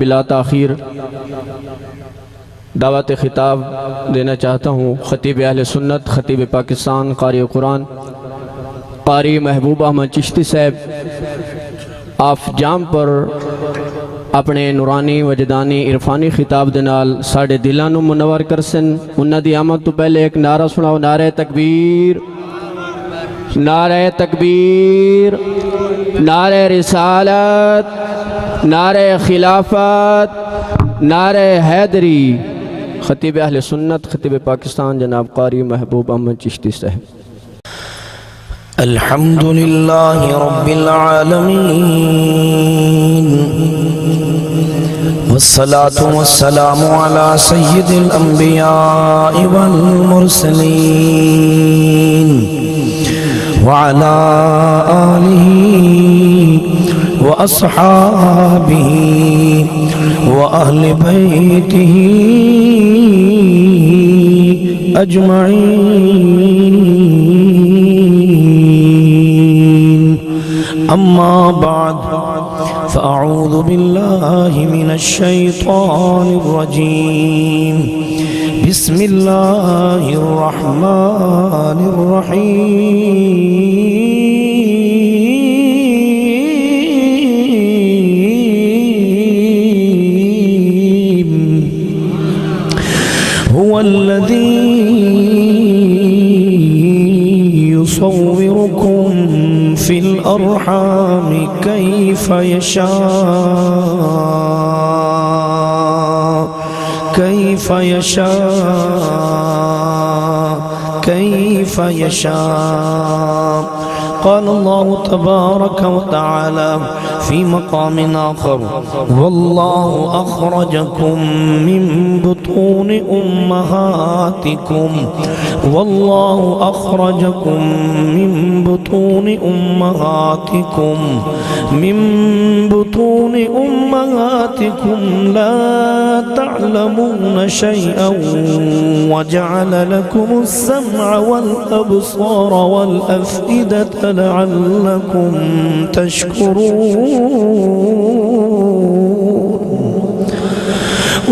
بلا تاخیر دعوت خطاب دینا چاہتا ہوں خطیب اہل سنت، خطیب پاکستان، قاری قرآن، قاری محبوب احمد چشتی صاحب آپ جام پر اپنے نورانی وجدانی عرفانی خطاب دے نال ساڑھے دلاں نوں منور کرسن۔ انہاں دی آمد تو پہلے ایک نعرہ سناؤ، نعرہ تکبیر، نعرہ تکبیر، نعرہ رسالت، نعرہ خلافت، نعرہ حیدری۔ خطیب اہل سنت، خطیب پاکستان جناب قاری محبوب احمد چشتی صاحب۔ الحمدللہ رب العالمین والصلاة والسلام على سید الانبیاء والمرسلین وعلى آلہ وأصحابه وأهل بيته أجمعين، أما بعد فأعوذ بالله من الشيطان الرجيم، بسم الله الرحمن الرحيم۔ هو الذي يصوركم في الأرحام كيف يشاء كيف يشاء قال الله تبارك وتعالى في مقام آخر، والله أخرجكم من بطون أمهاتكم، والله أخرجكم من بطون أمهاتكم، من بطون أمهاتكم لا تعلمون شيئا، وجعل لكم السمع والأبصار والأفئدة لعلكم تشكرون،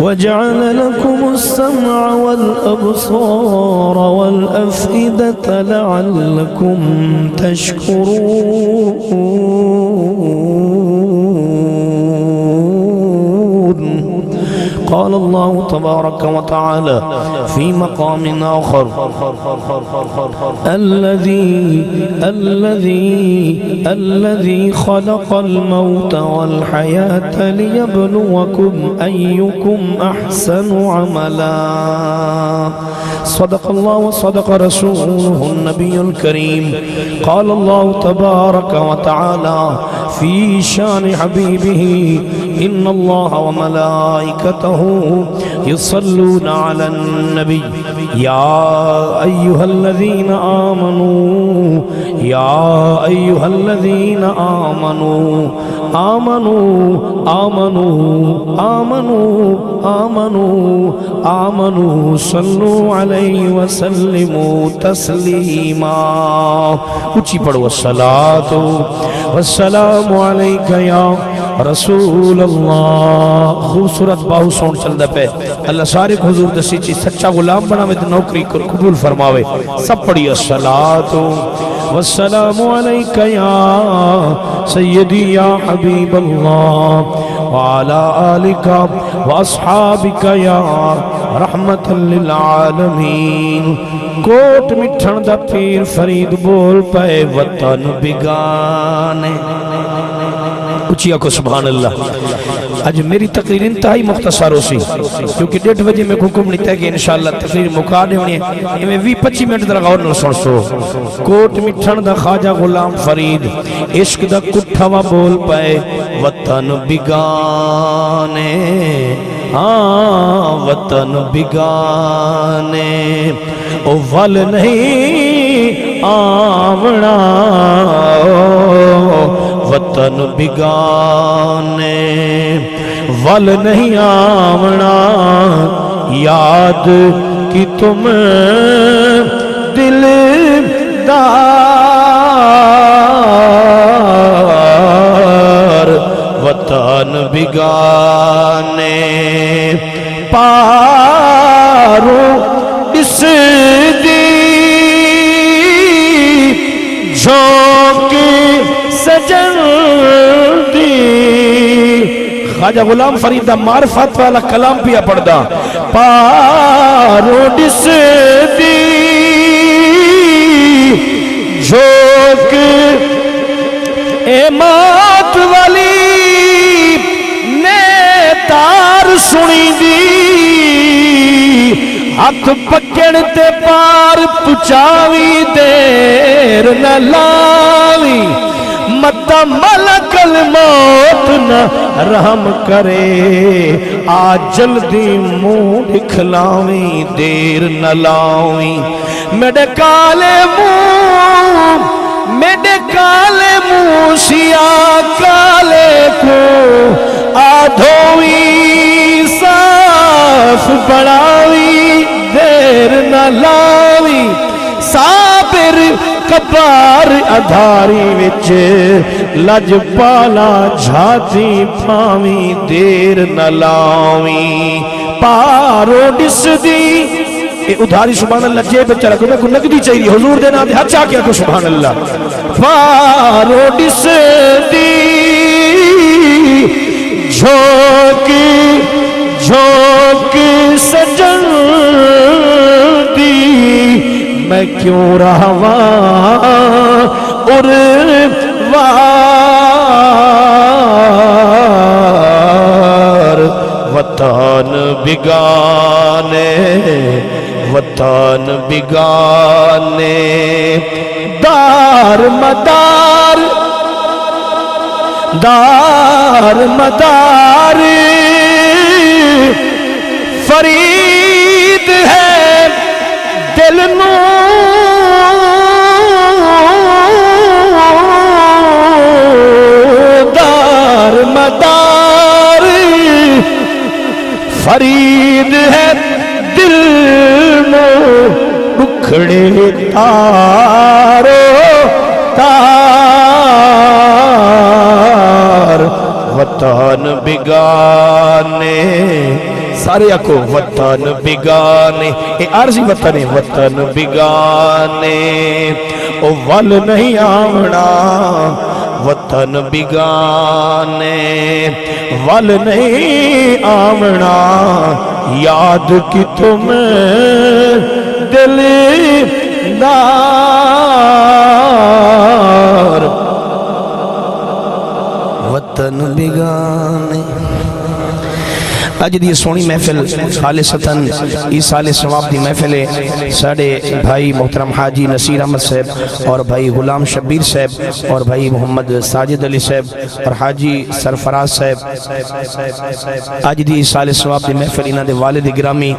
وجعل لكم السمع والأبصار والأفئدة لعلكم تشكرون۔ قال الله تبارك وتعالى في مقام آخر، الذي خلق الموت والحياة ليبلوكم أيكم أحسن عملا، صدق الله وصدق رسوله النبي الكريم۔ قال الله تبارك وتعالى في شان حبيبه، إن الله وملائكته يصلون على النبي يا أيها الذين آمنوا، يا أيها الذين آمنوا آمنوا آمنوا آمنوا آمنوا آمنوا صلوا عليه وسلموا تسلیما۔ اچھی پڑھو، الصلاۃ والسلام علیک یا رسول اللہ۔ خوبصورت باہو سون چلدا پہ، اللہ سارے کو حضور دسی چی سچا غلام بناوے تے نوکری قبول فرماوے۔ سب پڑھی، الصلاۃ والسلام علیک یا سیدی یا حبیب اللہ وعلی آلک واصحابک یا رحمت للعالمین۔ کوٹ مٹھن دا پیر فرید بول پے، وطن بگانے۔ اچھی آکو سبحان اللہ۔ آج میری تقریر انتہائی مختصر ہو سی، کیونکہ 1:30 بجے میں حکم نہیں تھا کہ انشاءاللہ تقریر مکانے ہونی ہے، میں 20-25 منٹ در غور نہ سن سو۔ کوٹ مٹھن دا خواجہ غلام فرید، عشق دا کٹھوا بول پائے، وطن بگانے، ہاں وطن بگانے، او ول نہیں آونا، وطن بگانے ول نہیں آونا، یاد کی تم دل دار، وطن بگانے پارو اس دی جھونک سجن دی خواجہ غلام فرید معرفت والا کلام پیا پڑھدا پارو اس دی جھونک ایمات والی نے تار سنی دی ہاتھ پکڑ تے پار پچاوی دیر نہ لاوی متا ملک الموت نہ رحم کرے آ جلدی منہ دکھلاوی دیر نہ لاوی میرے کالے منہ سیاہ کالے کو آدھوی صاف بڑھاوی دیر نہ لاوی صابر کبار ادھاری وچ لج پالا جھاتی پاوی دیر نہ لاوی پارو ڈس دی ادھاری سبحان اللہ جیب چلا کو میں کو نقدی چاہیے حضور دینا دے ہاتھ چاہ کیا تو سبحان اللہ پارو ڈس دی جھوکی سجن دی میں کیوں رہواں وطن بگانے دار مدار فرید ہے دل دار مدار فرید ہے دل بکھڑے تار وطن بگانے سارے کو وطن بگانے اے عارضی وطن ہے وطن بگانے او ول نہیں آونا وطن بگانے ول نہیں آونا یاد کی تم دل دار وطن بگانے اج دی سونی محفل خالصتاً ایسال ثواب دی محفل ہے ساڑھے بھائی محترم حاجی نصیر احمد صاحب اور بھائی غلام شبیر صاحب اور بھائی محمد ساجد علی صاحب اور حاجی سرفراز صاحب اج دی ایسال ثواب دی محفل انہاں دے والد گرامی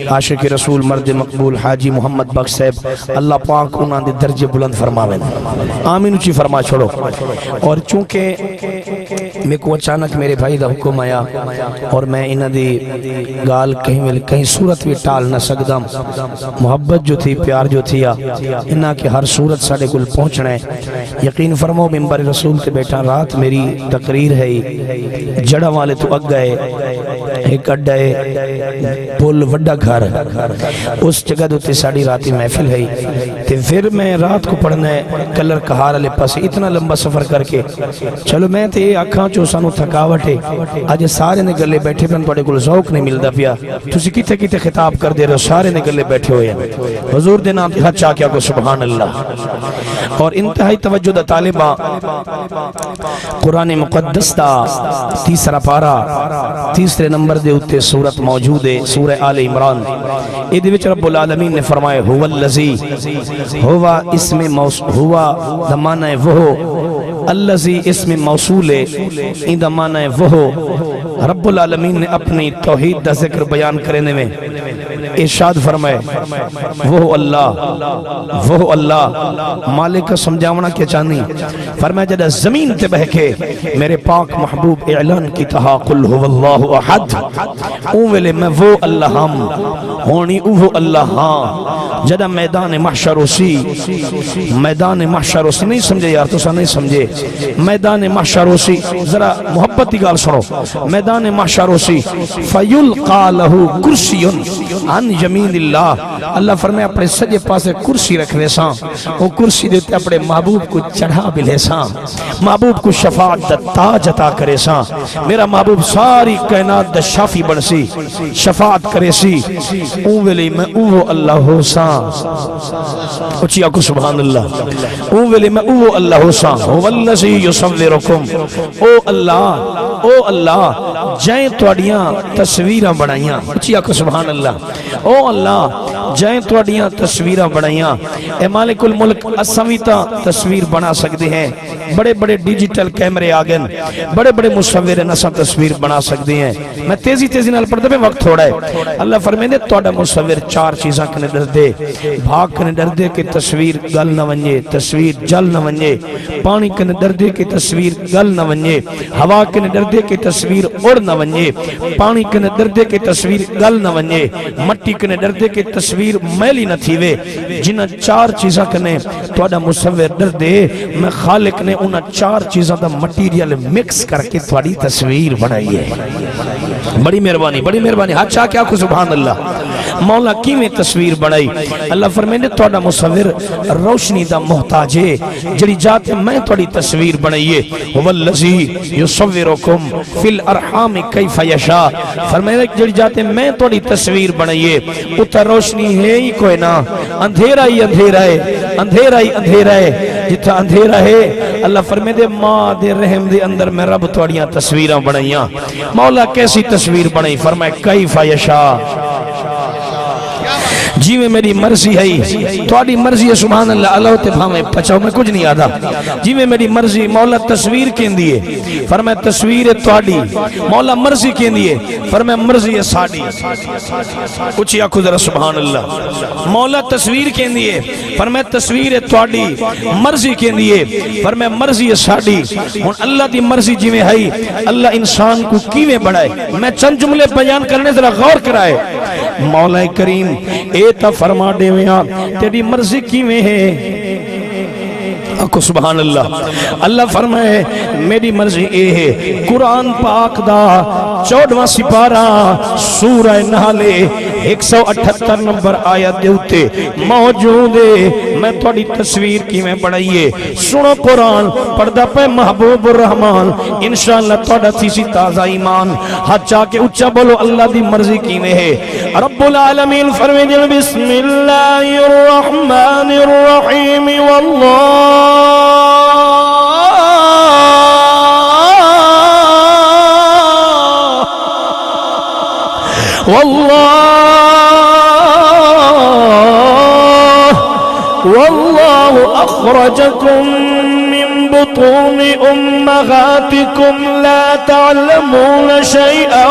عاشق رسول مرد مقبول حاجی محمد بخش صاحب اللہ پاک انہاں دے درجے بلند فرماویں آمین اچھی فرما چھوڑو اور چونکہ میں کو اچانک میرے بھائی دا حکم آیا اور میں انہاں دی گال کہیں صورت بھی ٹال نہ سکدا محبت جو تھی پیار جو تھی انہاں کے ہر صورت ساڑے کل پہنچنا ہے یقین فرمو ممبر رسول تے بیٹھا رات میری تقریر ہے جڑا والے تو اگ گئے ایک اڈا ہے پول وڈا گھر اس جگہ دوتے ساڑی راتی محفل ہے تے پھر میں رات کو پڑھنا ہے کلر کہار علی پاس اتنا لمبا سفر کر کے چلو میں تے آکھاں چو سانو تھکاوٹ ہے آج سارے نے گلے بیٹھے پن پڑے کل ذوق نہیں ملدا پیا تسی کتے کتے خطاب کر دے رہے سارے نے گلے بیٹھے ہوئے حضور دے نام ہاتھ چاہ کیا کو سبحان اللہ اور انتہائی توجہ دا طالبہ قرآن مقدس دا تیسرا پارا تیسرے نمبر دے اتے سورت موجود ہے سورہ آل عمران ایدے وچ رب العالمین نے فرمائے ہوا اللذی ہوا اسم ہوا دمانہ وہ اللذی اسم موصول ہے ان دمانہ وہ رب العالمین نے اپنی توحید دا ذکر بیان کرنے میں ارشاد فرمائے وہ اللہ مالک کا سمجھاونا کیا چاہنی فرمائے جدہ زمین تے بہکے میرے پاک محبوب اعلان کی تہا قل هو اللہ احد اوہلے میں وہ اللہ ہم ہونی اوہ اللہ ہاں جدہ میدان محشر اسی نہیں سمجھے یار تو سا نہیں سمجھے میدان محشر ہوسی ذرا محبت کی گال سنو میدان محشر ہوسی فیلقا لہو کرسی عن یمین اللہ اللہ فرمائے اپنے سجے پاسے کرسی رکھ لے ساں وہ کرسی دیتے اپنے محبوب کو چڑھا بھی لے ساں محبوب کو شفاعت دا تاج عطا کرے ساں میرا محبوب ساری کائنات دا شافی بن سی شفاعت کرے سی اون ویلے میں اوہ اللہ ہو ساں اچھی آکو سبحان اللہ اون ویلے میں اوہ اللہ ہو ساں والذی یصورکم او اللہ جائیں توڑیاں تصویرہ بنائیاں اچھی آکو سبحان اللہ او اللہ جائیں توڑیاں تصویرہ بنائیاں اے مالک الملک اساویتا تصویر بنا سکتے ہیں بڑے بڑے ڈیجیٹل کیمرے آگن بڑے بڑے مصور نسا تصویر بنا سکتے ہیں میں تیزی نال پڑھتے میں وقت تھوڑا ہے اللہ فرمیندے توڑا مصور چار چیزاں کنے ڈر دے بھاگ کنے ڈر دے کہ تصویر گل نہ ونجے تصویر جل نہ ونجے پانی کنے ڈر دے کہ تصویر گل نہ ونجے ہوا کنے ڈر دے کہ تصویر اڑ نہ ونجے پانی کنے ڈر دے کہ تصویر گل نہ ونجے مٹی کنے ڈر دے کہ تصویر میلی نہ تھیوے جنہ چار چیزاں کنے توڑا مصور ڈر دے میں خالق نے انہا چار چیزاں دا مٹیریل مکس کر کے توڑی تصویر بنائی ہے بڑی مہربانی ہاں چاہ کیا کو سبحان اللہ مولا کی میں تصویر بنائی اللہ فرمینے توڑا مصور روشنی دا محتاج ہے جڑی جاتے میں توڑی تصویر بنائیے والذی یصورکم فی الارحام کیف یشاء فرمینے جڑی جاتے میں توڑی تصویر بنائیے اتھا روشنی ہے ہی کوئی نہ اندھیرہ ہی اندھیرہ ہے جتھا اندھیرہ ہے اللہ فرمے دے ماں دے رحم دے اندر میں رب توڑیاں تصویرہ بنائیاں مولا کیسی تصویر بنائی فرمائے کیف یشاء جی میں میری مرضی ہے توڑی مرضی ہے سبحان اللہ اللہ تے بھامے پچھاؤ میں کچھ نہیں آدھا جی میں میری مرضی مولا تصویر کین دیئے فرمائے تصویر توڑی مولا مرضی کین دیئے فرمائے مرضی ہے ساڑی اچھی آنکھو ذرا سبحان اللہ مولا تصویر کین دیئے فرمائے تصویر توڑی مرضی کین دیئے فرمائے مرضی ہے ساڑی اللہ دی مرضی جی میں ہے اللہ انسان کو کیویں بڑھائے میں چند جملے بیان کرنے ذرا غور کرائے مولا کریم اے تا فرما دے ویاں تیری مرضی کی میں ہے اکو سبحان اللہ اللہ فرمائے میری مرضی اے ہے قرآن پاک دا 14واں سپارہ سورہ نحلے 178 نمبر آیت دیوتے موجود ہے میں توڑی تصویر کی میں بڑھائیے سنو قرآن پردہ پہ محبوب-ur-Rehman انشاءاللہ توڑا تیسی تازہ ایمان ہاتھ چاہ کے اچھا بولو اللہ دی مرضی کی میں ہے رب العالمین فرمیدے بسم اللہ الرحمن الرحیم والله أخرجكم من بطون أمهاتكم لا تعلمون شيئا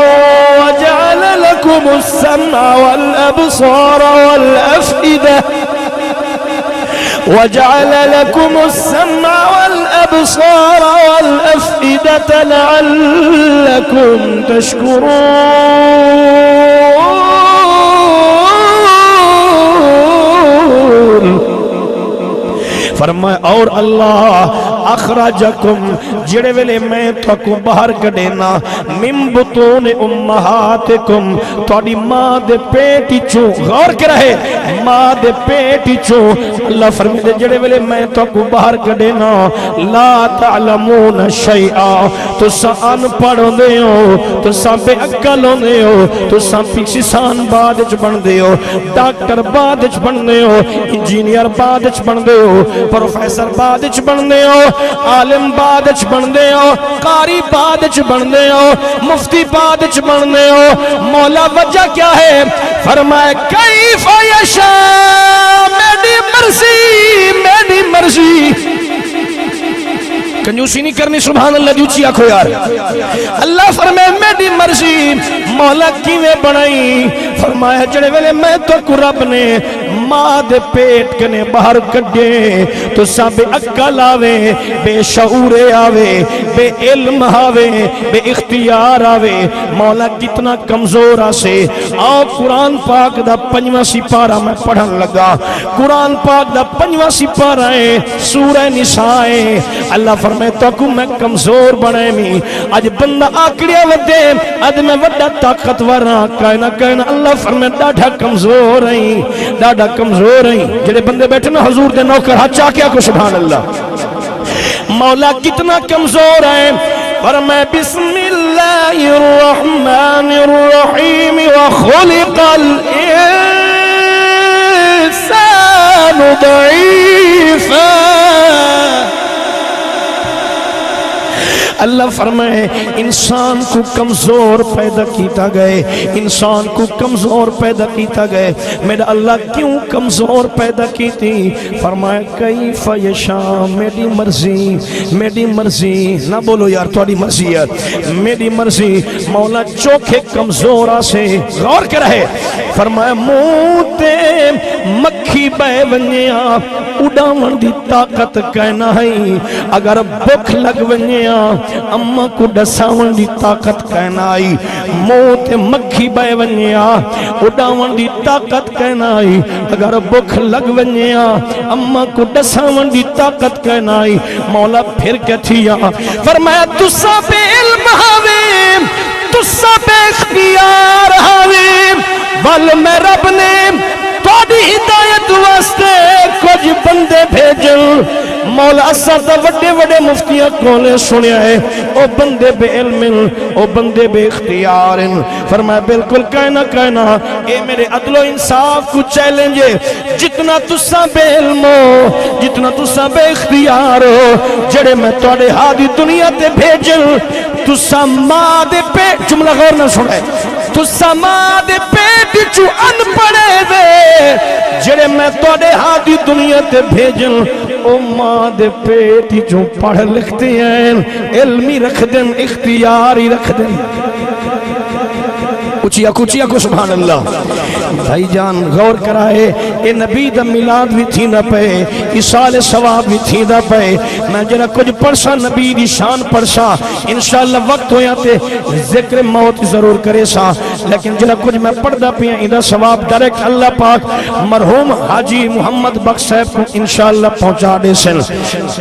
وجعل لكم السمع والأبصار والأفئدة وجعل لكم السمع والأبصار والأفئدة لعلكم تشكرون فرمائے اور اللہ اخرجکم جڑے ویلے میں تو کو باہر کڈینا من بطون امہاتکم توڑی ماں دے پیٹی چوں غور کر رہے ماں دے پیٹی چوں اللہ فرمائے دے جڑے ویلے میں تو کو باہر کڈینا لا تعلمون شیئا تو سا ان پڑھ دے ہو تو سا بے عقل ہو دے ہو تو سا پیکسان بادج بن دے ہو ڈاکٹر بادج بن دے ہو انجینئر بادج بن دے ہو پروفیسر بادج بن دے ہو عالم بادج بن دے ہو قاری بادج بن دے ہو مفتی بادج بن دے ہو مولا وجہ کیا ہے فرمائے کیف یشاء میری مرضی کنجوسی نہیں کرنی سبحان اللہ دیوچی آکھو یار اللہ فرمائے میری مرضی مولا کیویں بنائی فرمایا جڑے ویلے میں تو کو رب نے ماں دے پیٹ کنے باہر کڈے تو سب عقل آوے بے شعور آوے بے علم آوے بے اختیار آوے مولا کتنا کمزور آسے آؤ قرآن پاک دا 5واں سپارہ میں پڑھن لگا قرآن پاک دا 5واں سپارہ ہے سورہ نساء ہے اللہ فرمائے تو کو میں کمزور بنے میں آج بندہ آکڑیا ودے آج میں وڈا طاقتور ہاں کائنا کائنا اللہ فرمائے ڈاڈھا کمزور ہیں جڑے بندے بیٹھے نا حضور دے نوکر ہاتھ چاکیا کو سبحان اللہ مولا کتنا کمزور ہے فرمائے بسم اللہ الرحمن الرحیم وخلق الانسان ضعیفا اللہ فرمائے انسان کو کمزور پیدا کیتا گئے انسان کو کمزور پیدا کیتا گئے میرا اللہ کیوں کمزور پیدا کی تھی فرمائے کیف یشاء میری مرضی نہ بولو یار تھوڑی مرضی ہے میری مرضی مولا چوکھے کمزور آسے غور کر رہے فرمائے منہ تے مکھی بے ونیا اڑاون دی طاقت کہنا ہے اگر بکھ لگ ونیا اما کو ڈساون دی طاقت کہنا آئی موت مکھی بے ونیا اڑاون دی طاقت کہنا آئی اگر بکھ لگ ونیا اما کو ڈساون دی طاقت کہنا آئی مولا پھر کہتیا فرمایا تسا بے علم ہاوے تسا بے اختیار ہاوے بل میں رب نے توڑی ہدایت واسطے کچھ بندے بھیجل مولا اسد وڈے وڈے مفتیاں کولے سنیا ہے او بندے بے علم او بندے بے اختیار فرمایا بالکل کہنا اے میرے عدل و انصاف کو چیلنج ہے جتنا تسا بے علم ہو جتنا تسا بے اختیار ہو جڑے میں توڑے ہادی دنیا تے بھیجل تسا ماں دے پیٹ جملہ غور نہ سنے تسا ماں دے پیٹ چو ان پڑے دے جڑے میں توڑے ہادی دنیا تے بھیجل او ماں دے پیٹی جو پڑھ لکھتے ہیں علمی رکھ دیں اختیاری رکھ دیں کچیا کو سبحان اللہ بھائی جان غور کرائے اے نبی دا میلاد بھی تھی نہ پے اسال ثواب بھی تھی نہ پے میں جنہ کچھ پڑھسا نبی دی شان پڑھسا انشاءاللہ وقت ہویا تے ذکر موت ضرور کرے سا لیکن جنہ کچھ میں پڑھ دا پیا ادھا ثواب ڈائریکٹ اللہ پاک مرحوم حاجی محمد بخش صاحب کو انشاءاللہ پہنچا دے سن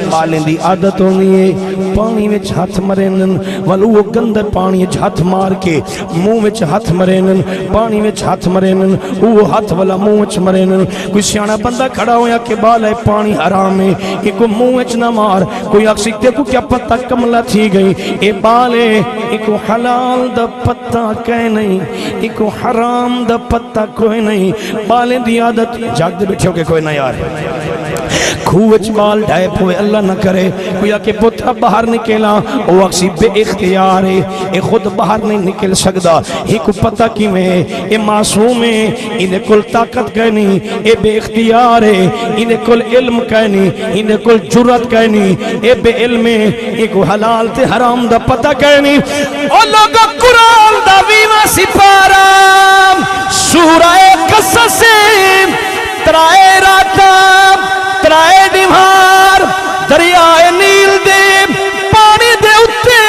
بالیں دی عادت ہونی ہے پانی وچ ہاتھ مرینن ولو وہ گندر پانی وچ ہاتھ مار کے منہ وچ ہاتھ مرینن پانی وچ ہاتھ مرینن وہ ہاتھ والا منہ وچ مرینن کوئی سیانا بندہ کھڑا ہویا کہ بال ہے پانی حرام ہے کہ کوئی منہ وچ نہ مار کوئی اکسکتے کو کیا پتہ کملہ تھی گئی اے بال ہے ایک حلال دا پتہ کہے نہیں ایک حرام دا پتہ کوئی نہیں بالیں دی عادت جاگ دے بیٹھے ہو کہ کوئی نہ یار کھوچ بال ڈائپ ہوئے اللہ نہ کرے کوئی آکے پتہ باہر نکلا وہ اکسی بے اختیار ہے اے خود باہر نہیں نکل سکتا ہی کو پتہ کی میں اے معصوم ہے انہیں کل طاقت کہنی اے بے اختیار ہے انہیں کل علم کہنی انہیں کل جرات کہنی اے بے علم ہے ایک حلال تے حرام دا پتہ کہنی اور لوگا قرآن دا ویمہ سپارا سورہ قصص ترائے راتا ترائے ڈیمار دریائے نیل دے پانی دے اتے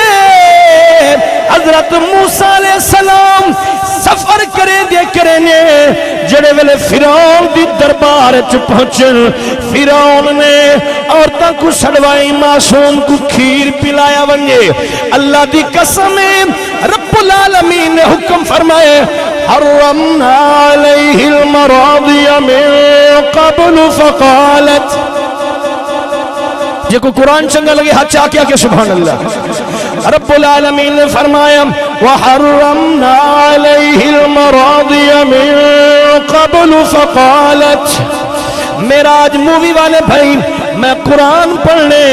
حضرت موسیٰ علیہ السلام سفر کریں دے کریں جڑے ویلے فرعون دی دربار چ پہنچن فرعون نے عورتاں کو سڑوائی معصوم کو کھیر پلایا ونجے اللہ دی قسم رب العالمین نے حکم فرمائے حرمنا علیہ المراضی من قبل فقالت یہ کو قرآن چنگا لگے ہاتھ چاہ کیا کہ سبحان اللہ رب العالمین نے فرمایا وحرمنا علیہ المراضی من قبل فقالت میرا آج مووی والے بھائی میں قرآن پڑھنے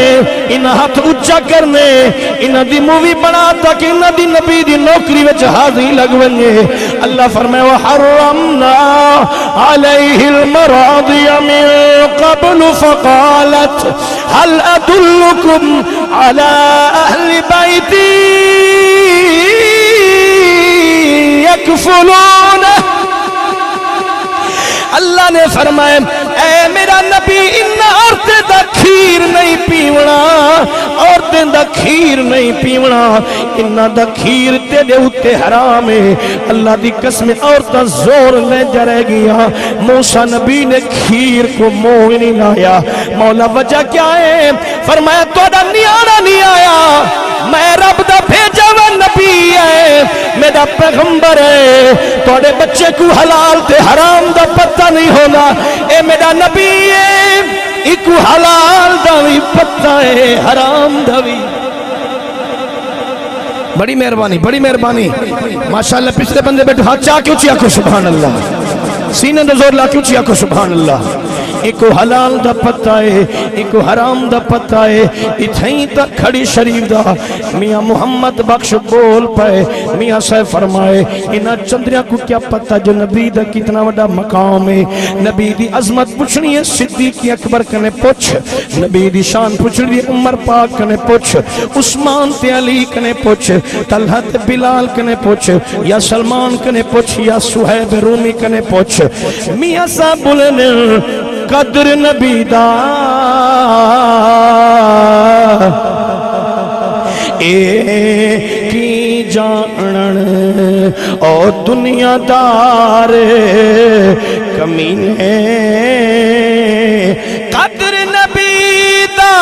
انہا ہاتھ اچھا کرنے انہا دی مووی بنا تاکہ انہا دی نبی دی نوکری وچ حاضری لگونے اللہ فرمائے وحرمنا علیہ المراضی من قبل فقالت هل ادلکم على اہل بیتی یکفلون اللہ اللہ نے فرمایا اے میرا نبی ان عورتیں دا کھیر نہیں پیونا، عورتیں دا کھیر نہیں پیونا، انہاں دا کھیر تیرے اتے حرام ہے۔ اللہ دی قسم عورتاں زور لے جا رہ گیا، موسیٰ نبی نے کھیر کو منہ نہیں لایا۔ مولا وجہ کیا ہے؟ فرمایا توڑا نیانا نہیں آیا، میں رب دا بھیجا ہوا نبی ہے، میرا پیغمبر ہے، توڑے بچے کو حلال تے حرام دا پتہ نہیں ہونا، اے میرا نبی ہے، ایک حلال دا بھی پتہ ہے، حرام دا بھی۔ بڑی مہربانی، بڑی مہربانی، ماشاءاللہ۔ پچھلے بندے بیٹھو، ہاتھ چاہ کیوں چیا کو سبحان اللہ، سینے دے زور لا کیوں چیا کو سبحان اللہ۔ ایک حلال دا پتہ ہے، ایک حرام دا پتہ ہے۔ اتھائیں تک کھڑی شریف دا میاں محمد بخش بول پائے، میاں صاحب فرمائے انہاں چندریاں کو کیا پتہ جو نبی دا کتنا وڈا مقام ہے، نبی دی عظمت پوچھنی ہے صدیق اکبر کنے پوچھ، نبی دی شان پوچھنی ہے عمر پاک کنے پوچھ، عثمان تے علی کنے پوچھ، طلحہ تے بلال کنے پوچھ، یا سلمان کنے پوچھ، یا صہیب رومی کنے پوچھ۔ میاں صاحب بولنے قدر نبی دا اے کی جانن او دنیا دار کمینے، قدر نبی دا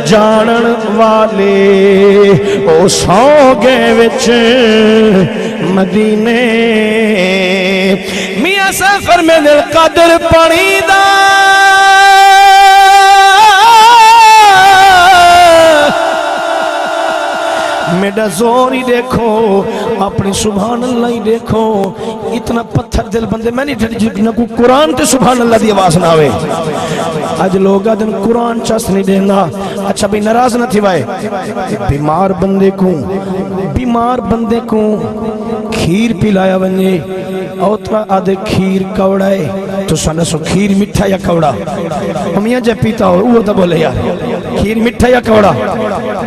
جانن والے او سو گئے وچ مدینے۔ میاں سفر میں دل قدر پانی دا میڈا زور ہی دیکھو، اپنی سبحان اللہ ہی دیکھو، اتنا پتھر دل بندے میں نہیں جتنا کو قرآن تے سبحان اللہ دی آواز نہ ہوئے۔ آج لوگ آدھن قرآن چس نہیں دینا، اچھا بھی ناراض نہ تھی بھائی، بیمار بندے کو کھیر پلایا ونجے، اوترا آدھے کھیر کوڑائے تو سنہ سو کھیر مٹھا یا کوڑا، ہم یہاں جب پیتا ہو وہ تو بولے یار کھیر مٹھا یا کوڑا،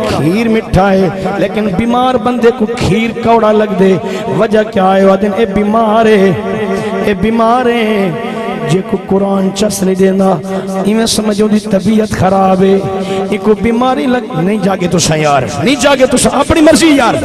کھیر مٹھا ہے لیکن بیمار بندے کو کھیر کوڑا لگ دے، وجہ کیا ہے؟ وادن اے بیمار ہے جے کو قرآن چس نہیں دینا، ایمیں سمجھو دی طبیعت خراب ہے، ایک کو بیماری لگ نہیں جاگے تو سیار، نہیں جاگے تو اپنی مرضی یار،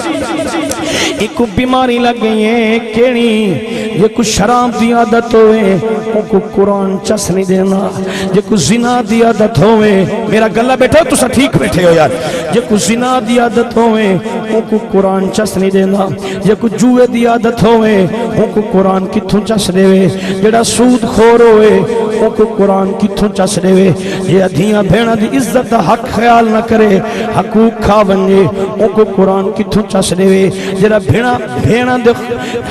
ایک کو بیماری لگ گئی ہے کیڑی، جے کو شراب دی عادت ہوئے ان کو قرآن چس نہیں دینا، جے کو زنا دی عادت ہوئے، میرا گلہ بیٹھا ہو تو سا ٹھیک بیٹھے ہو یار، جے کو زنا دی عادت ہوئے ان کو قرآن چس نہیں دینا، جے کو جوئے دی عادت ہوئے ان کو قرآن کتھوں چس دے وے، جڑا سود خور ہوئے ان کو قرآن کتھوں چس دے وے، جے ادھیاں بھیڑا دی عزت دا حق خیال نہ کرے، حقوق کھا ونجے ان کو قرآن کتھوں چس دے وے، جڑا بھیڑا دے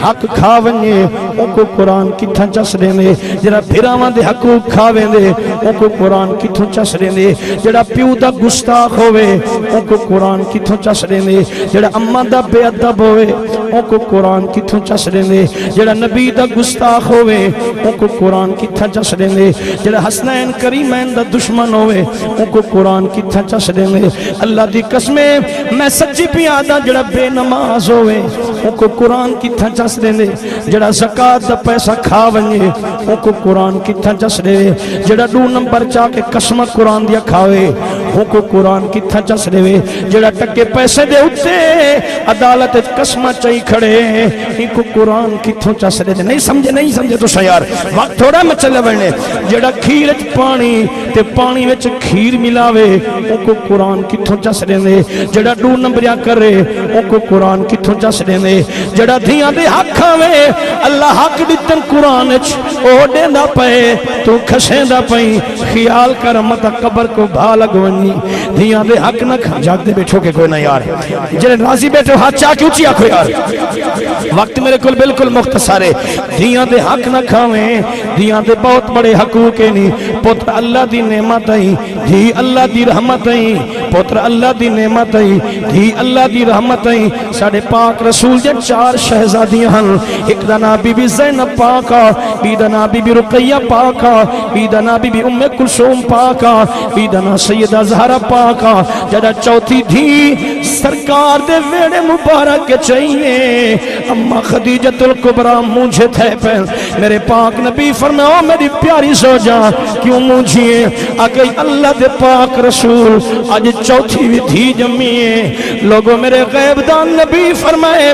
حق کھا ونجے ان کو قرآن کتھاں چس دے وے، جڑا بھیراواں دے حقوق کھا ویندے ان کو قرآن کتھوں چس دے وے، جڑا پیو دا گستاخ ہوئے ان کو قرآن کتھوں چس دے وے، جڑا اماں دا بے ادب ہوئے ان کو قرآن کتھوں چس دے وے، جڑا نبی دا گستاخ ہوئے ان کو قرآن کتھاں چس دے وے، جڑا حسنین کریمین دا دشمن ہوئے ان کو قرآن کتھاں چس دے وے۔ اللہ دی قسمیں میں سچی پیادا جڑا بے نماز ہوئے ان کو قرآن کتھاں چس دے وے، جڑا زکاة دا پیسہ کھا ونجے ان کو قرآن کتھاں چس دے وے، جڑا 2 نمبر چاہ کے قسمہ قرآن دیا کھاوے ان کو قرآن کتھاں چس دے وے، جڑا ٹکے پیسے دے اٹھتے عدالت قسمہ چاہی کھڑے ان کو قرآن کتھوں چس دے۔ نہیں سمجھے تو سیار وقت تھوڑا میں چلے بڑھنے، جڑا کھیر پانی تے پانی وچ کھیر ملاوے ان کو قرآن کتھوں چس دے وے، جڑا 2 نمبریاں کرے ان کو قرآن کتھوں چس دے وے، جڑا دھیاں دے حق کھاوے اللہ حق دیتن قرآن اچ او دیندہ پئے تو کھسیندہ پئیں، خیال کر متا قبر کو بھا لگونی، دھیاں دے حق نہ کھا جاگ دے بیٹھو کے کوئی نہ یار، جنہیں راضی بیٹھو ہاتھ چاہ کیوں چیا کھو یار، وقت میرے کل بالکل مختصر ہے، دھیاں دے حق نہ کھاویں، دھیاں دے بہت بڑے حقوق نہیں، پتر اللہ دی نعمت آئیں، دھی اللہ دی رحمت آئیں، پتر اللہ دی نعمت ہے، دھی اللہ دی رحمت ہے۔ ساڑھے پاک رسول دے 4 شہزادیاں ہن، ایک دا نام بی بی زینب پاکا، بی دا نام بی بی رقیہ پاکا، بی دا نام بی بی ام کلثوم پاکا، بی دا نام سیدہ زہرا پاکا۔ جدا چوتھی دھی سرکار دے ویڑے مبارک کے چاہیے اما خدیجۃ الکبریٰ مجھے تھے پہن۔ میرے پاک نبی فرماؤ میری پیاری زوجہ کیوں مجھے آگئی اللہ دے پاک رسول آج چوتھی بھی دھی جمیے۔ لوگوں میرے غیب دان نبی فرمائے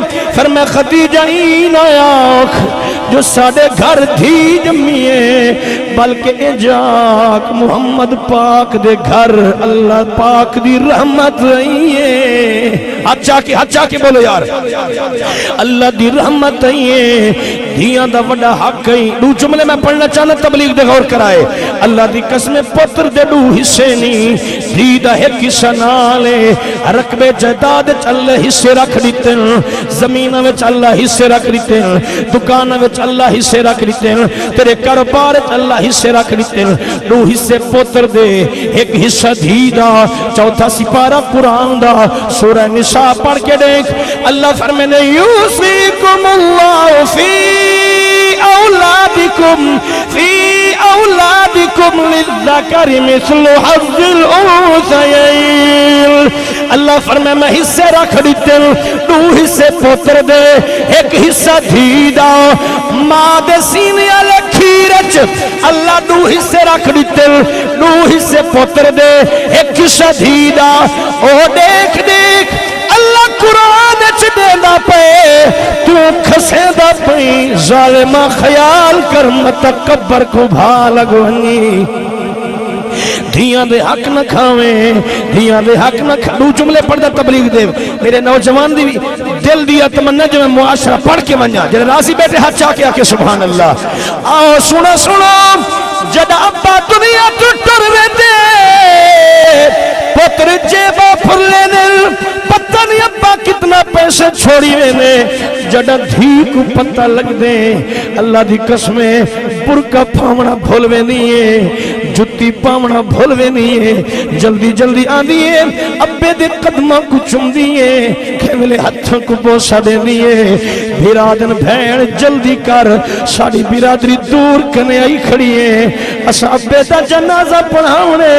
خدیجہ ہی نایاک جو ساڑے گھر دھی جمیے بلکہ اجاک محمد پاک دے گھر اللہ پاک دی رحمت رہیے۔ ہچا کے بولو یار، اللہ دی رحمت رہیے۔ دھیاں دا وڈا حق ہے۔ دو جملے میں پڑھنا چاہنا تبلیغ دے غور کرائے۔ اللہ دی قسم پتر دے دو حصے نہیں، دھی دا ایک حصہ نالے، رقبے جائیداد اللہ حصے رکھ دیتے ہیں، زمینہ میں اللہ حصے رکھ دیتے ہیں، دکانہ میں اللہ حصے رکھ دیتے ہیں، تیرے کاروبار اللہ حصے رکھ دیتے ہیں۔ دو حصے پتر دے، ایک حصہ دھی دا۔ چوتھا سپارہ قرآن دا سورہ نساء پڑھ کے دیکھ، اللہ فرمانے یوصیکم اللہ فی اولادکم للذکر مثل حظ الانثیین۔ اللہ فرمائے میں حصے رکھ دیتے ہیں، 2 حصے پتر دے، ایک حصہ دھی دا۔ ماں دے سینے والے کھیرچ اللہ 2 حصے رکھ دیتے ہیں، 2 حصے پتر دے، ایک حصہ دھی دا۔ او دیکھ اللہ قرآن چڑھنا پے تو کھسے دا پئی ظالمہ خیال کر متکبر کو بھا لگونی۔ دھیاں دے حق نہ کھاویں، دھیاں دے حق نہ کھاویں۔ 2 جملے پڑھ دا تبلیغ دے میرے نوجوان دی دل دیا تمنا جو میں معاشرہ پڑھ کے ونجا جنہیں راضی بیٹھے ہاتھ چاہ کے آکے سبحان اللہ۔ آؤ سنو جد ابا دنیا تو ٹر ویندے پتر جیبا پھر لینے پتہ نہیں ابا کتنا پیسے چھوڑی وینے۔ جڑا دھی کو پتہ لگ دے اللہ دی قسمیں برکہ پاونا بھولوے نہیں ہے، جتی پاونا بھولوے نہیں ہے۔ جلدی جلدی آدھیے ابے دے قدمہ کو چم دیئے، کھیملے ہتھوں کو بوسا دے دیئے۔ بھیرادن بھین جلدی کر ساڑی برادری دور کنے آئی کھڑیے، اسا ابے دا جنازہ پڑھاونے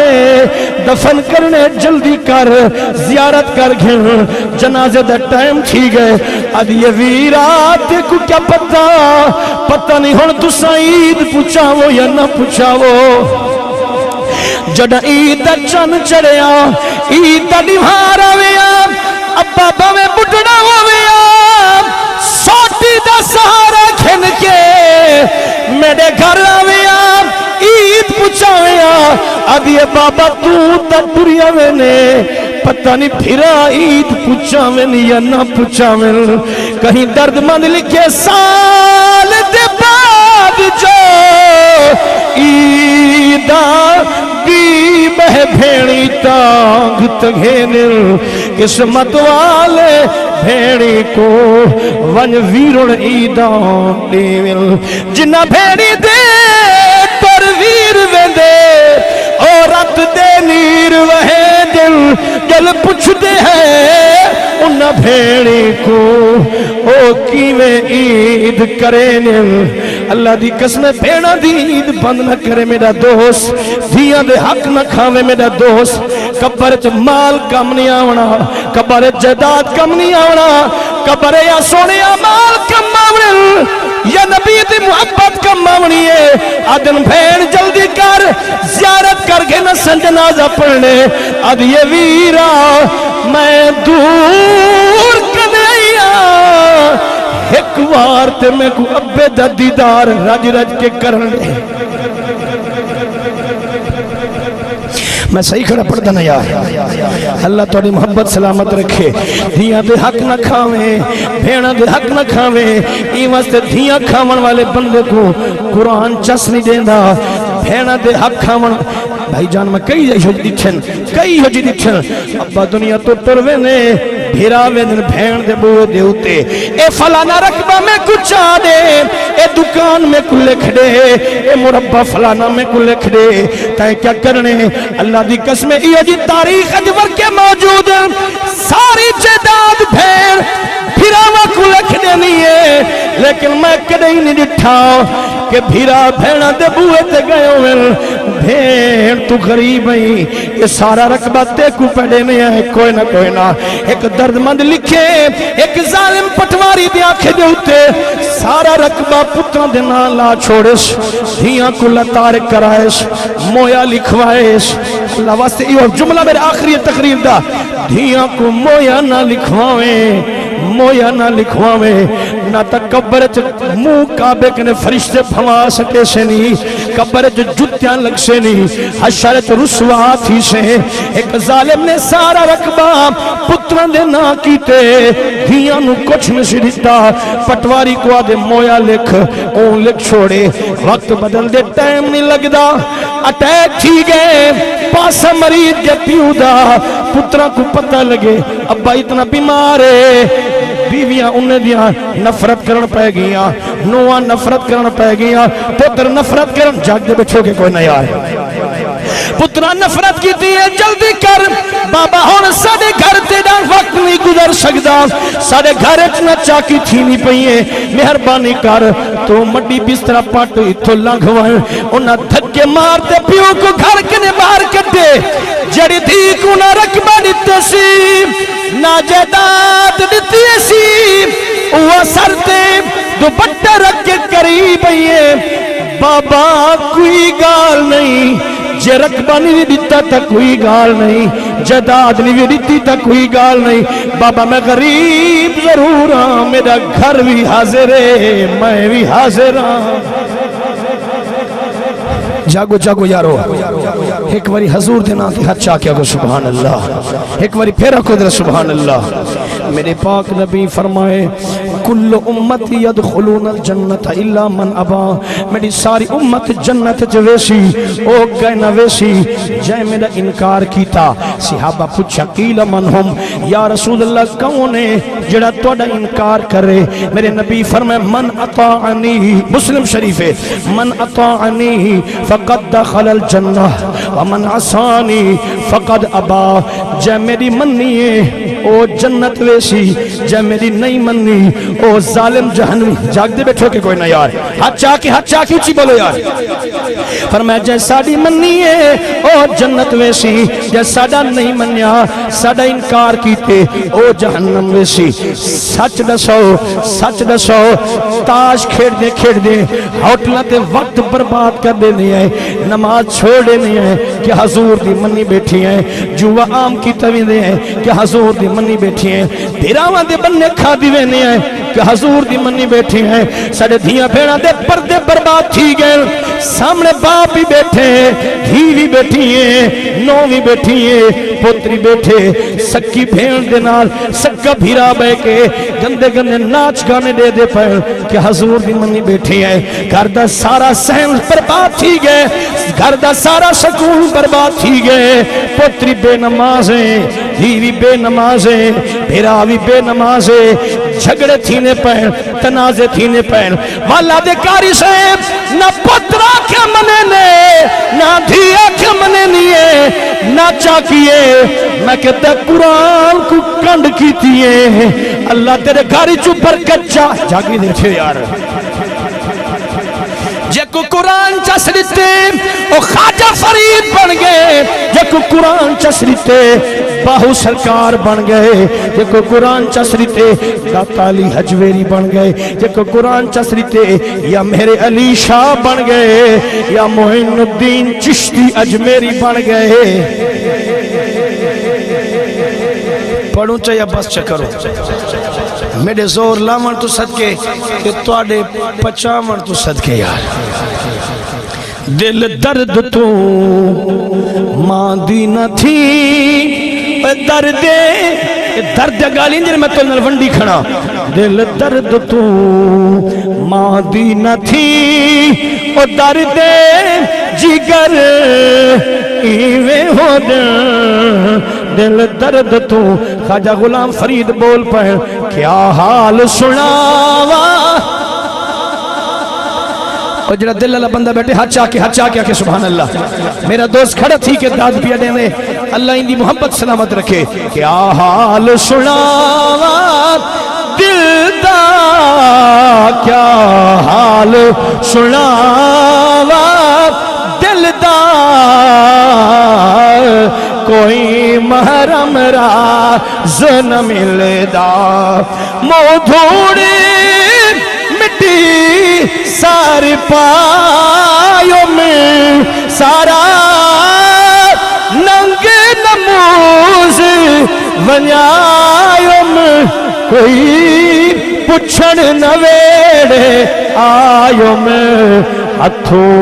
دفن کرنے جلدی کر، زیارت کر گھن جنازے دا ٹائم تھی گئے۔ آدھیے ویرات کو کیا پتہ نہیں ہون تو سعید پوچھاو یا نہ پوچھاو۔ جڑا عید دا چن چڑھیا، عید دا دیوار آویا، ابا باوے بڑھنا ہویا، سوٹی دا سہارا کھن کے میرے گھر آویا، عید پوچھاویا۔ آدھیے بابا تو تا ٹریا وینے پتہ نہیں پھرا عید پوچھاوین یا نہ پوچھاوین۔ کہیں درد مند لکھے سال دے بعد جو عیدہ دی بہ بھیڑی تانگ تگھینل، قسمت والے بھیڑی کو ون ویرن عیدان دیول۔ جنہ بھیڑی دے پر ویر ویندے عورت دے نیر وہے دل جل پچھ دے ہے انہ بھیڑی کو او کیویں عید کرینے۔ اللہ دی قسم بھیڑا دی عید بند نہ کرے میرا دوست، دھیاں دے حق نہ کھاوے میرا دوست۔ قبر چ مال کم نہیں آونا، قبر جائیداد کم نہیں آونا، قبر یا سونے مال کم آونا یا نبی دی محبت کم آونی ہے۔ آدن بھیڑ جلدی کر زیارت کر کے نہ سنجنازہ پڑھنے۔ آدھ یہ ویرا میں دور کنیا ایک وار تے میں کو ابے دا دیدار رج رج کے کرنے۔ میں صحیح کھڑا پڑھتا نا یار، اللہ توڑی محبت سلامت رکھے۔ دھیاں دے حق نہ کھاویں، بھیڑا دے حق نہ کھاویں۔ این واسطے دھیاں کھاون والے بندے کو قرآن چس نہیں دیندہ۔ بھیڑا دے حق کھاون بھائی جان میں کئی ہو جی دیکھن ابا دنیا تو تروے نے بھیرا ویدن بھین دے بوئے دے ہوتے اے فلانا رقبہ میں کچھ آدے اے دکان میں کو لکھ دے، اے مربع فلانا میں کو لکھ دے، تائیں کیا کرنے؟ اللہ دی قسم یہ جی تاریخ اجور کے موجود ساری جائیداد بھیڑ بھیراواں کو لکھ دینی ہے، لیکن میں کدے ہی نہیں ڈٹھا کہ بھیرا بھیڑا دے بوئے تے گئے ہوئے بھیڑ تو غریب ہی، یہ سارا رقبہ تے کو پڑے میں ہے، کوئی نہ ایک درد مند لکھے، ایک ظالم پٹواری دی آنکھیں دے ہوتے سارا رقبہ پتران دے نام لا چھوڑس، دھیاں کو لطار کرائس، مویا لکھوائس۔ اللہ واسطے یہ جملہ میرے آخری تقریر دا، دھیاں کو مویا نہ لکھوائیں، مویا نہ لکھواویں، نہ تا قبر منہ کعبے کنے فرشتے پھوا سکے سے نہیں، قبر جتیاں لگ سے نہیں، حشرت رسوا تھی سے۔ ایک ظالم نے سارا رقبہ پتران دے نہ کیتے، دھیاں نو کچھ نہیں دیتا، پٹواری کو آدھے مویا لکھ، اون لکھ چھوڑے، وقت بدل دے ٹائم نہیں لگ دا، اٹیک تھی گئے، پاسا مریض جے پیو دا، پتران کو پتہ لگے ابا اتنا بیمار ہے، بیویاں انہیں دیاں نفرت کرن پہ گیاں، نواں نفرت کرن پہ گیاں، پتر نفرت کرن جاگ دے بچھو کے کوئی نہیں آئے، پترہ نفرت کی تھی ہے جلدی کر بابا ہون ساڑے گھر تیرا وقت نہیں گزر سکتا، ساڑے گھر اتنا چاکی تھی نہیں پہیے، مہربانی کر تو مڈی بسترہ پاٹو اتھو لنگوائیں، انہا دھکے مارتے پیوں کو گھر کنے باہر کٹے، جڑی تھی کو نہ رکبہ دیتے سی، نہ جیداد دیتے سی، وہ سرتے دوپٹہ رکھ کے قریب ہے، بابا کوئی گال نہیں، جے رقبہ نہیں دیتا تا کوئی گال نہیں، جداد نہیں دیتی تا کوئی گال نہیں، بابا میں غریب ضرور ہاں، میرا گھر بھی حاضر ہے، میں بھی حاضر ہاں۔ جاگو جاگو یارو، ایک واری حضور دینا تھی حد چاہ کیا گو سبحان اللہ، ایک واری پھیرا کو در سبحان اللہ۔ میرے پاک نبی فرمائے کل امت یدخلون الجنت الا من ابا، میری ساری امت جنت جویسی او گئے نویسی جائے میرا انکار کیتا۔ صحابہ پوچھا قیل من ہم، یا رسول اللہ کون ہے جڑا توڑا انکار کرے؟ میرے نبی فرمائے من اطاعنی، مسلم شریف ہے، من اطاعنی فقد دخل الجنہ ومن عصانی فقد ابا، جائے میری منی ہے او جنت ویسی، جائے میری نہیں منی او ظالم جہنمی۔ جاگ دے بیٹھو کہ کوئی نہ یار، ہاتھ چاہ کے اچھی بولو یار۔ فرمایا جائے ساڑی منی ہے او جنت ویسی، جائے ساڑا نہیں منیا، ساڑا انکار کیتے او جہنم ویسی۔ سچ دسو تاش کھیڑ دے ہوٹلہ تے وقت برباد کر دے نہیں ہے، نماز چھوڑے نہیں ہے کہ حضور دی منی بیٹھی ہیں، جوا عام کی توی دے ہیں کہ حضور دی منی بیٹھی ہیں، پیراوان دے بننے کھا دیوے نہیں ہیں کہ حضور دی منی بیٹھی ہیں، ساڑے دھیاں بھیڑا دے پردے برباد تھی گئے، سامنے باپ بھی بیٹھے ہیں، دھی بھی بیٹھی ہیں، نو بھی بیٹھی ہیں، پوتری بیٹھے، سکی بھیڑ دے نال سکا بھیرا بے کے گندے گندے ناچ گانے دے دے پر کہ حضور دی منی بیٹھی ہیں، گھر دا سارا سہن برباد تھی گئے، گھر دا سارا سکون برباد تھی گئے، پوتری بے نمازیں، دھی بے نمازیں، بھیرا بھی بے نمازیں، جھگڑے تھینے پہن، تنازے تھینے پہن، والا دے کاری صاحب نہ پترا کے منے نے، نہ دھیا کے منے نیے، نہ چاکیے، میں کہتا قرآن کو کنڈ کی تیئے، اللہ تیرے کاری چوپر کچا، جاگی دیکھے یار، جے کو قرآن چسریتے وہ خواجہ فرید بن گئے، جے کو قرآن چسریتے باہو سرکار بن گئے، جے کو قرآن چسریتے داتا علی حجویری بن گئے، جے کو قرآن چسریتے یا میرے علی شاہ بن گئے، یا معین الدین چشتی اجمیری بن گئے۔ پڑھوں چاہیا بس چکرو میرے زور لامن تو صدقے کہ توڑے پچامن تو صدقے یار، دل درد تو ماں دی نہ تھی درد گالیں جن میں تو نلونڈی کھڑا، دل درد تو ماں دی نہ تھی او درد جگر ایویں ہو دل درد تو۔ خواجہ غلام فرید بول پہ کیا حال سناوا اور جڑا دل اللہ بندہ بیٹھے ہاتھ چاہ کے سبحان اللہ. میرا دوست کھڑا تھی کہ داد پیا دے میں اللہ ان دی محبت سلامت رکھے. کیا حال سناوا دل دا, کیا حال سناوا دل دا, کوئی محرم راز نہ ملدا. منہ دھوڑی مٹی سارے پایوں میں, سارا ننگ نموز ونیایوں میں, کوئی پچھن نویڑے آیوں میں, ہتھوں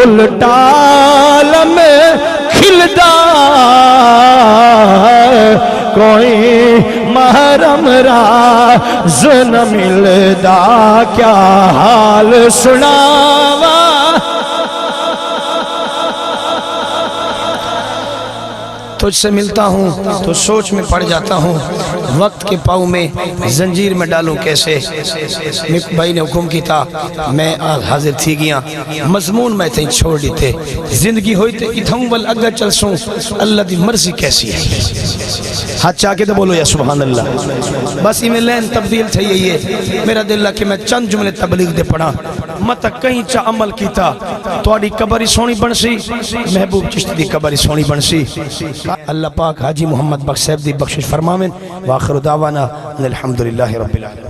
الٹال میں کھلدا, کوئی محرم راز نہ ملدا. کیا حال سناوا تجھ سے ملتا ہوں تو سوچ میں پڑ جاتا ہوں, وقت کے پاؤں میں زنجیر میں ڈالوں کیسے. بھائی نے حکم کی تھا میں حاضر تھی گیا, مضمون میں تھی چھوڑ دیتے, زندگی ہوئی تے اتھوں ول اگا چل سوں, اللہ دی مرضی کیسی ہے. ہاتھ چاہ کے تو بولو یا سبحان اللہ. بس میں لین تبدیل تھی یہ میرا دل کہ میں چند جملے تبلیغ دے پڑھا, مت کہیں چا عمل کیتا تواڈی قبر سونی بن سی, محبوب چشتی دی قبر سونی بن سی. اللہ پاک حاجی محمد بخش صاحب دی بخشش فرماویں. واخر دعوانا الحمدللہ رب العالمین.